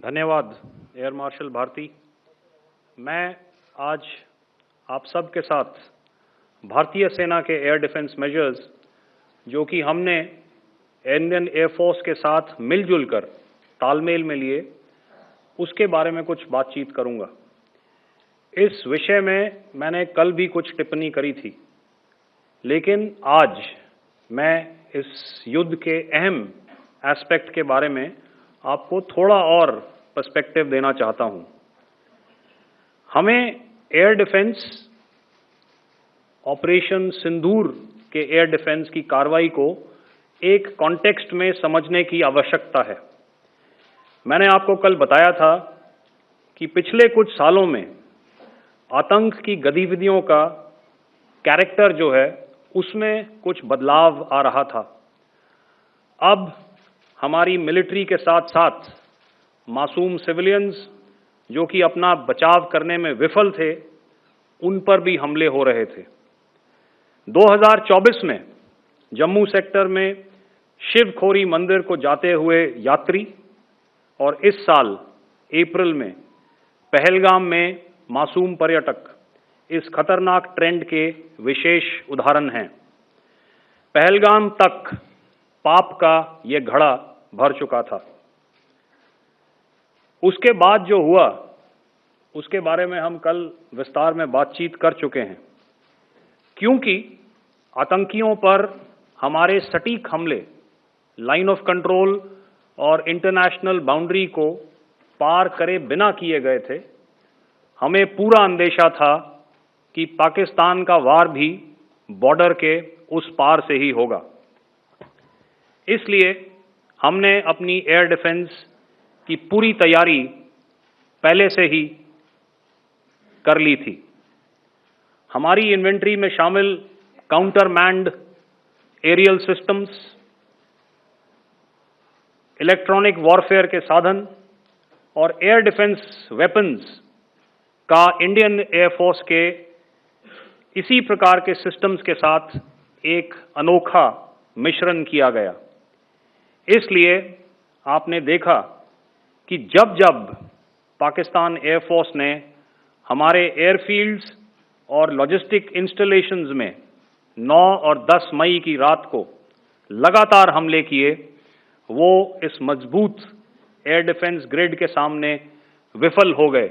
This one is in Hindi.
धन्यवाद एयर मार्शल भारती। मैं आज आप सब के साथ भारतीय सेना के एयर डिफेंस मेजर्स जो कि हमने इंडियन एयरफोर्स के साथ मिलजुल कर तालमेल में लिए, उसके बारे में कुछ बातचीत करूंगा। इस विषय में मैंने कल भी कुछ टिप्पणी करी थी, लेकिन आज मैं इस युद्ध के अहम एस्पेक्ट के बारे में आपको थोड़ा और पर्सपेक्टिव देना चाहता हूं। हमें एयर डिफेंस ऑपरेशन सिंदूर के एयर डिफेंस की कार्रवाई को एक कॉन्टेक्स्ट में समझने की आवश्यकता है। मैंने आपको कल बताया था कि पिछले कुछ सालों में आतंक की गतिविधियों का कैरेक्टर जो है उसमें कुछ बदलाव आ रहा था। अब हमारी मिलिट्री के साथ साथ मासूम सिविलियंस जो कि अपना बचाव करने में विफल थे, उन पर भी हमले हो रहे थे। 2024 में जम्मू सेक्टर में शिवखोरी मंदिर को जाते हुए यात्री और इस साल अप्रैल में पहलगाम में मासूम पर्यटक इस खतरनाक ट्रेंड के विशेष उदाहरण हैं। पहलगाम तक पाप का यह घड़ा भर चुका था। उसके बाद जो हुआ उसके बारे में हम कल विस्तार में बातचीत कर चुके हैं। क्योंकि आतंकियों पर हमारे सटीक हमले लाइन ऑफ कंट्रोल और इंटरनेशनल बाउंड्री को पार करे बिना किए गए थे, हमें पूरा अंदेशा था कि पाकिस्तान का वार भी बॉर्डर के उस पार से ही होगा। इसलिए हमने अपनी एयर डिफेंस की पूरी तैयारी पहले से ही कर ली थी। हमारी इन्वेंट्री में शामिल counter manned aerial systems, electronic warfare के साधन और एयर डिफेंस वेपन्स का इंडियन एयरफोर्स के इसी प्रकार के सिस्टम्स के साथ एक अनोखा मिश्रण किया गया। इसलिए आपने देखा कि जब जब पाकिस्तान एयरफोर्स ने हमारे एयरफील्ड्स और लॉजिस्टिक इंस्टॉलेशंस में 9 और 10 मई की रात को लगातार हमले किए, वो इस मजबूत एयर डिफेंस ग्रिड के सामने विफल हो गए।